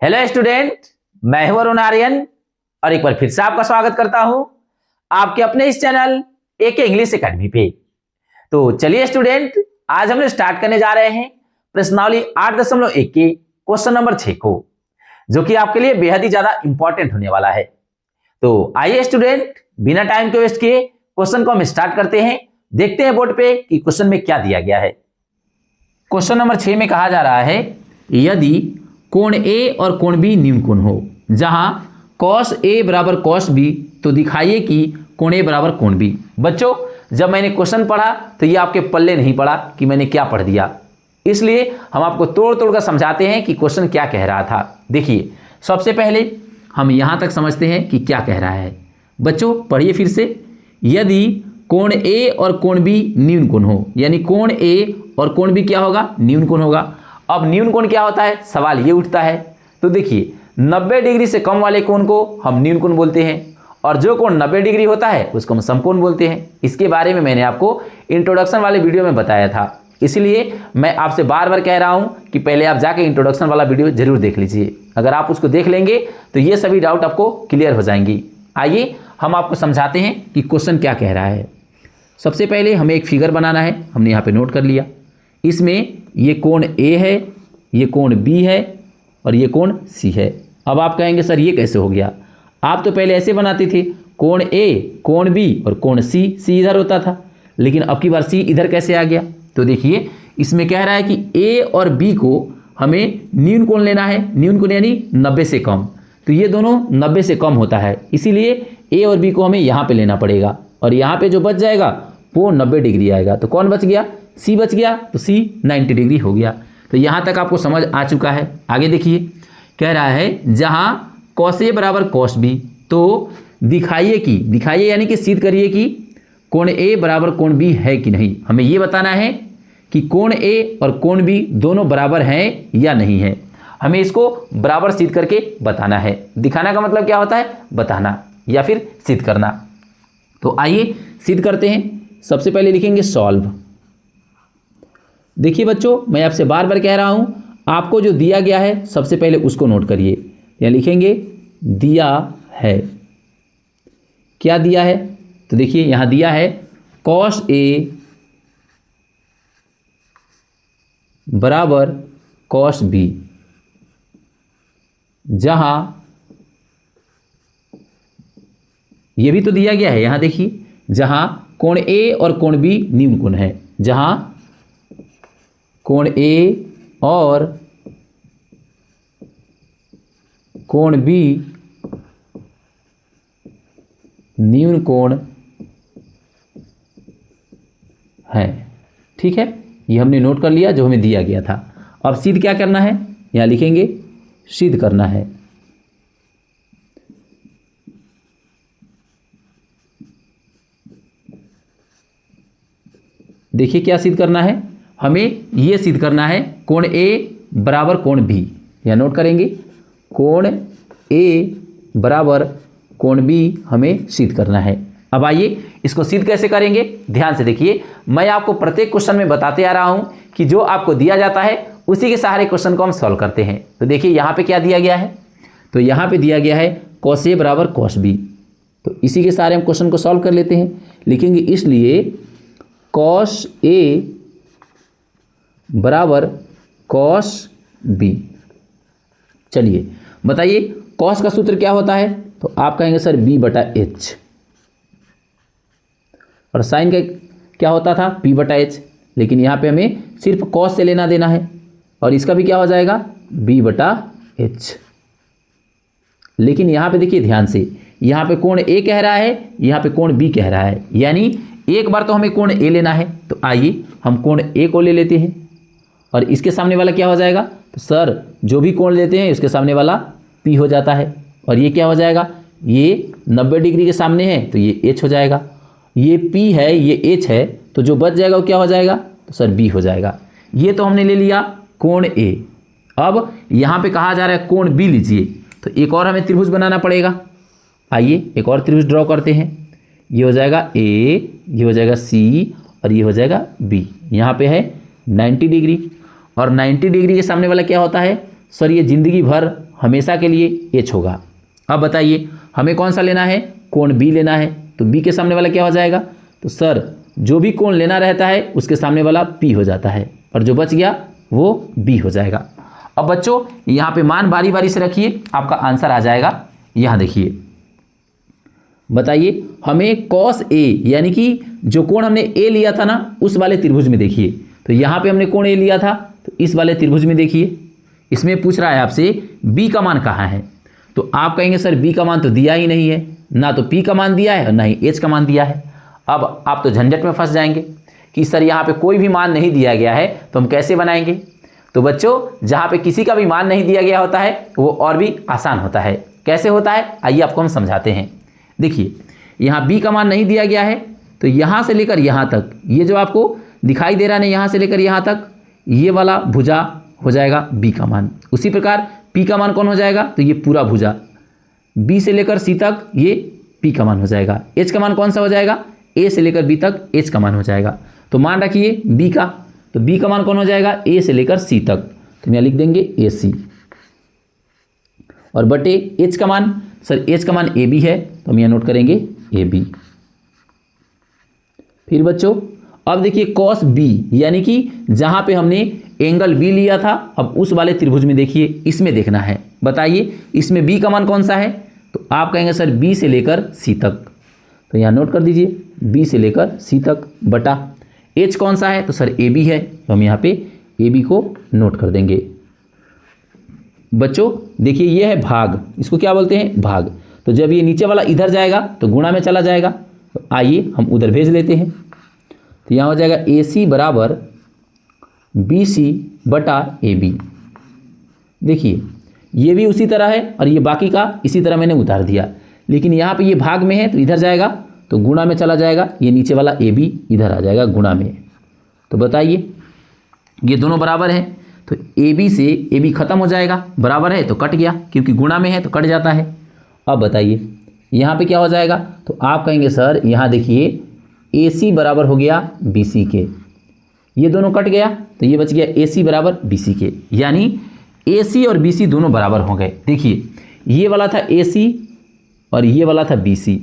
Hello student, मैं हूं अरुण आर्यन और एक बार फिर से आपका स्वागत करता हूं आपके अपने इस चैनल एके इंग्लिश एकेडमी पे। तो चलिए स्टूडेंट, आज हम लोग स्टार्ट करने जा रहे हैं प्रश्नावली 8.1 के क्वेश्चन नंबर 6 को, जो कि आपके लिए बेहद ही ज्यादा इंपॉर्टेंट होने वाला है। तो आइए स्टूडेंट, बिना टाइम के वेस्ट किए क्वेश्चन को हम स्टार्ट करते हैं। देखते हैं बोर्ड पे कि क्वेश्चन में क्या दिया गया है। क्वेश्चन नंबर 6 में कहा जा रहा है, यदि कोण ए और कोण बी न्यून कोण हो, जहां cos A बराबर cos B, तो दिखाइए कि कोण A बराबर कोण B। बच्चों, जब मैंने क्वेश्चन पढ़ा तो ये आपके पल्ले नहीं पड़ा कि मैंने क्या पढ़ दिया, इसलिए हम आपको तोड़ तोड़ कर समझाते हैं कि क्वेश्चन क्या कह रहा था। देखिए, सबसे पहले हम यहां तक समझते हैं कि क्या कह रहा है। बच्चों पढ़िए फिर से, यदि कोण A और कोण B न्यून कोण हो, यानी कोण A और कोण B क्या होगा? न्यून कोण होगा। अब न्यून कोण क्या होता है, सवाल ये उठता है। तो देखिए, 90 डिग्री से कम वाले कोण को हम न्यून कोण बोलते हैं और जो कोण 90 डिग्री होता है उसको हम समकोण बोलते हैं। इसके बारे में मैंने आपको इंट्रोडक्शन वाले वीडियो में बताया था, इसलिए मैं आपसे बार बार कह रहा हूं कि पहले आप जाके इंट्रोडक्शन वाला वीडियो जरूर देख लीजिए। अगर आप उसको देख लेंगे तो ये सभी डाउट आपको क्लियर हो जाएंगी। आइए हम आपको समझाते हैं कि क्वेश्चन क्या कह रहा है। सबसे पहले हमें एक फिगर बनाना है, हमने यहाँ पे नोट कर लिया। इसमें ये कोण A है, ये कोण B है और ये कोण C है। अब आप कहेंगे सर ये कैसे हो गया? आप तो पहले ऐसे बनाते थे, कोण A, कोण B और कोण C। C इधर होता था, लेकिन अब की बार C इधर कैसे आ गया? तो देखिए, इसमें कह रहा है कि A और B को हमें न्यून कोण लेना है। न्यून कोण यानी 90 से कम, तो ये दोनों 90 से कम होता है, इसीलिए A और B को हमें यहाँ पे लेना पड़ेगा और यहाँ पे जो बच जाएगा वो 90 डिग्री आएगा। तो कौन बच गया? C बच गया। तो C 90 डिग्री हो गया। तो यहाँ तक आपको समझ आ चुका है। आगे देखिए, कह रहा है जहाँ cos A बराबर cos B, तो दिखाइए यानी कि सिद्ध करिए कि कोण A बराबर कोण B है कि नहीं। हमें ये बताना है कि कोण A और कोण B दोनों बराबर हैं या नहीं है। हमें इसको बराबर सिद्ध करके बताना है। दिखाना का मतलब क्या होता है? बताना या फिर सिद्ध करना। तो आइए सिद्ध करते हैं। सबसे पहले लिखेंगे सॉल्व। देखिए बच्चों, मैं आपसे बार बार कह रहा हूं, आपको जो दिया गया है सबसे पहले उसको नोट करिए। यहाँ लिखेंगे दिया है। क्या दिया है? तो देखिए यहां दिया है cos A बराबर cos B, जहां ये भी तो दिया गया है। यहां देखिए, जहां कोण A और कोण B न्यून कोण है, जहां कोण A और कोण B न्यून कोण है। ठीक है, ये हमने नोट कर लिया जो हमें दिया गया था। अब सिद्ध क्या करना है? यहां लिखेंगे सिद्ध करना है। देखिए क्या सिद्ध करना है? हमें ये सिद्ध करना है कोण A बराबर कोण B। या नोट करेंगे कोण A बराबर कोण B हमें सिद्ध करना है। अब आइए इसको सिद्ध कैसे करेंगे, ध्यान से देखिए। मैं आपको प्रत्येक क्वेश्चन में बताते आ रहा हूं कि जो आपको दिया जाता है उसी के सहारे क्वेश्चन को हम सॉल्व करते हैं। तो देखिए यहाँ पे क्या दिया गया है, तो यहाँ पे दिया गया है cos A बराबर cos B, तो इसी के सहारे हम क्वेश्चन को सॉल्व कर लेते हैं। लिखेंगे इसलिए cos A बराबर cos B। चलिए बताइए cos का सूत्र क्या होता है? तो आप कहेंगे सर B बटा H, और साइन का क्या होता था? P बटा H, लेकिन यहाँ पे हमें सिर्फ cos से लेना देना है और इसका भी क्या हो जाएगा? B बटा H। लेकिन यहाँ पे देखिए ध्यान से, यहाँ पे कोण A कह रहा है, यहाँ पे कोण B कह रहा है, यानी एक बार तो हमें कोण A लेना है। तो आइए हम कोण A को ले लेते हैं और इसके सामने वाला क्या हो जाएगा? तो सर जो भी कोण लेते हैं उसके सामने वाला P हो जाता है, और ये क्या हो जाएगा? ये 90 डिग्री के सामने है तो ये H हो जाएगा। ये P है, ये H है, तो जो बच जाएगा वो क्या हो जाएगा? तो सर B हो जाएगा। ये तो हमने ले लिया कोण A। अब यहाँ पे कहा जा रहा है कोण B लीजिए, तो एक और हमें त्रिभुज बनाना पड़ेगा। आइए एक और त्रिभुज ड्रॉ करते हैं। ये हो जाएगा A, ये हो जाएगा C और ये हो जाएगा B। यहाँ पे है 90 डिग्री, और 90 डिग्री के सामने वाला क्या होता है? सर ये जिंदगी भर हमेशा के लिए एच होगा। अब बताइए हमें कौन सा लेना है, कोण बी लेना है, तो बी के सामने वाला क्या हो जाएगा, तो सर जो भी कोण लेना रहता है उसके सामने वाला पी हो जाता है और जो बच गया वो बी हो जाएगा। अब बच्चों यहाँ पे मान बारी बारी से रखिए, आपका आंसर आ जाएगा। यहाँ देखिए बताइए हमें कॉस ए यानी कि जो कोण हमने ए लिया था ना उस वाले त्रिभुज में देखिए, तो यहाँ पे हमने कोण ए लिया था तो इस वाले त्रिभुज में देखिए, इसमें पूछ रहा है आपसे बी का मान कहाँ है, तो आप कहेंगे सर बी का मान तो दिया ही नहीं है, ना तो पी का मान दिया है और ना ही एच का मान दिया है। अब आप तो झंझट में फंस जाएंगे कि सर यहाँ पे कोई भी मान नहीं दिया गया है तो हम कैसे बनाएंगे। तो बच्चों जहाँ पे किसी का भी मान नहीं दिया गया होता है वो और भी आसान होता है। कैसे होता है आइए आपको हम समझाते हैं। देखिए यहाँ बी का मान नहीं दिया गया है तो यहाँ से लेकर यहाँ तक ये जो आपको दिखाई दे रहा है यहाँ से लेकर यहाँ तक ये वाला भुजा हो जाएगा बी का मान। उसी प्रकार पी का मान कौन हो जाएगा, तो ये पूरा भुजा बी से लेकर सी तक ये पी का मान हो जाएगा। एच का मान कौन सा हो जाएगा, ए से लेकर बी तक एच का मान हो जाएगा। तो मान रखिए बी का, तो बी का मान कौन हो जाएगा, ए से लेकर सी तक, तो हम यहाँ लिख देंगे ए सी और बटे एच का मान, सर एच का मान ए बी है तो हम यहाँ नोट करेंगे ए बी। फिर बच्चों अब देखिए कॉस बी यानी कि जहाँ पे हमने एंगल बी लिया था अब उस वाले त्रिभुज में देखिए इसमें देखना है। बताइए इसमें बी का मान कौन सा है, तो आप कहेंगे सर बी से लेकर सी तक, तो यहाँ नोट कर दीजिए बी से लेकर सी तक बटा एच कौन सा है, तो सर ए बी है तो हम यहाँ पे ए बी को नोट कर देंगे। बच्चों देखिए ये है भाग, इसको क्या बोलते हैं भाग, तो जब ये नीचे वाला इधर जाएगा तो गुणा में चला जाएगा, तो आइए हम उधर भेज लेते हैं। तो यहाँ हो जाएगा ए सी बराबर बी सी बटा ए बी। देखिए ये भी उसी तरह है और ये बाकी का इसी तरह मैंने उतार दिया, लेकिन यहाँ पे ये भाग में है तो इधर जाएगा तो गुणा में चला जाएगा, ये नीचे वाला ए बी इधर आ जाएगा गुणा में। तो बताइए ये दोनों बराबर हैं तो ए बी से ए बी खत्म हो जाएगा, बराबर है तो कट गया क्योंकि गुणा में है तो कट जाता है। अब बताइए यहाँ पे क्या हो जाएगा, तो आप कहेंगे सर यहाँ देखिए ए सी बराबर हो गया बी सी के, ये दोनों कट गया तो ये बच गया ए सी बराबर बी सी के, यानी ए सी और बी सी दोनों बराबर हो गए। देखिए ये वाला था ए सी और ये वाला था बी सी,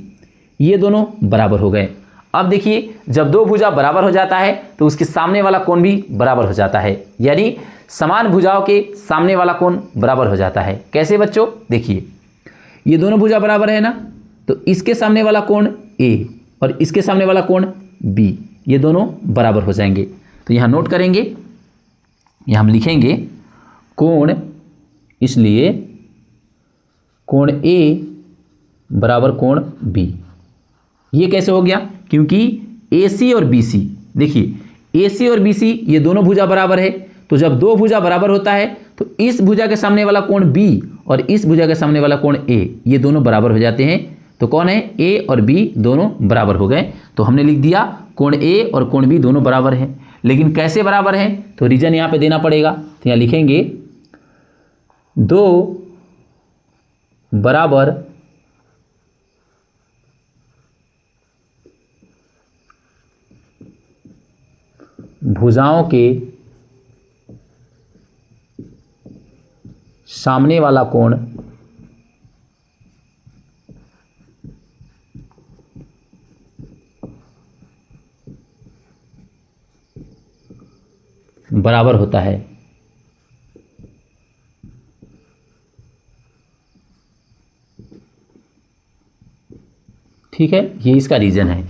ये दोनों बराबर हो गए। अब देखिए जब दो भुजा बराबर हो जाता है तो उसके सामने वाला कोण भी बराबर हो जाता है, यानी समान भुजाओं के सामने वाला कोण बराबर हो जाता है। कैसे बच्चों, देखिए ये दोनों भुजा बराबर है ना, तो इसके सामने वाला कोण ए और इसके सामने वाला कोण बी, ये दोनों बराबर हो जाएंगे। तो यहाँ नोट करेंगे, यहाँ हम लिखेंगे कोण, इसलिए कोण ए बराबर कोण बी। ये कैसे हो गया, क्योंकि ए सी और बी सी, देखिए ए सी और बी सी ये दोनों भुजा बराबर है, तो जब दो भुजा बराबर होता है तो इस भुजा के सामने वाला कोण बी और इस भुजा के सामने वाला कोण ए, ये दोनों बराबर हो जाते हैं। तो कौन है, ए और बी दोनों बराबर हो गए। तो हमने लिख दिया कोण ए और कोण बी दोनों बराबर हैं। लेकिन कैसे बराबर हैं, तो रीजन यहाँ पे देना पड़ेगा। तो यहाँ लिखेंगे दो बराबर भुजाओं के सामने वाला कोण बराबर होता है। ठीक है, ये इसका रीजन है।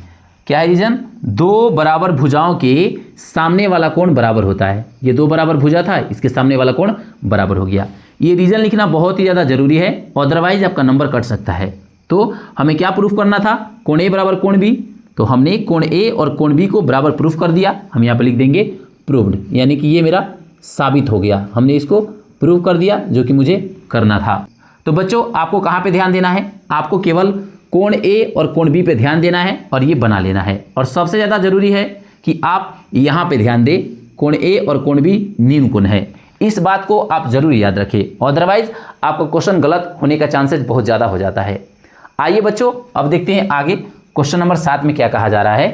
क्या है रीजन, दो बराबर भुजाओं के सामने वाला कोण बराबर होता है। ये दो बराबर भुजा था, इसके सामने वाला कोण बराबर हो गया। ये रीजन लिखना बहुत ही ज़्यादा जरूरी है, अदरवाइज आपका नंबर कट सकता है। तो हमें क्या प्रूफ करना था, कोण ए बराबर कोण बी, तो हमने कोण ए और कोण बी को बराबर प्रूफ कर दिया। हम यहाँ पर लिख देंगे प्रूव्ड, यानी कि ये मेरा साबित हो गया, हमने इसको प्रूव कर दिया जो कि मुझे करना था। तो बच्चों आपको कहाँ पे ध्यान देना है, आपको केवल कोण ए और कोण बी पे ध्यान देना है और ये बना लेना है। और सबसे ज़्यादा जरूरी है कि आप यहाँ पे ध्यान दें, कोण ए और कोण बी निम्न कोण है, इस बात को आप जरूर याद रखें, अदरवाइज आपका क्वेश्चन गलत होने का चांसेस बहुत ज़्यादा हो जाता है। आइए बच्चों अब देखते हैं आगे क्वेश्चन नंबर 7 में क्या कहा जा रहा है।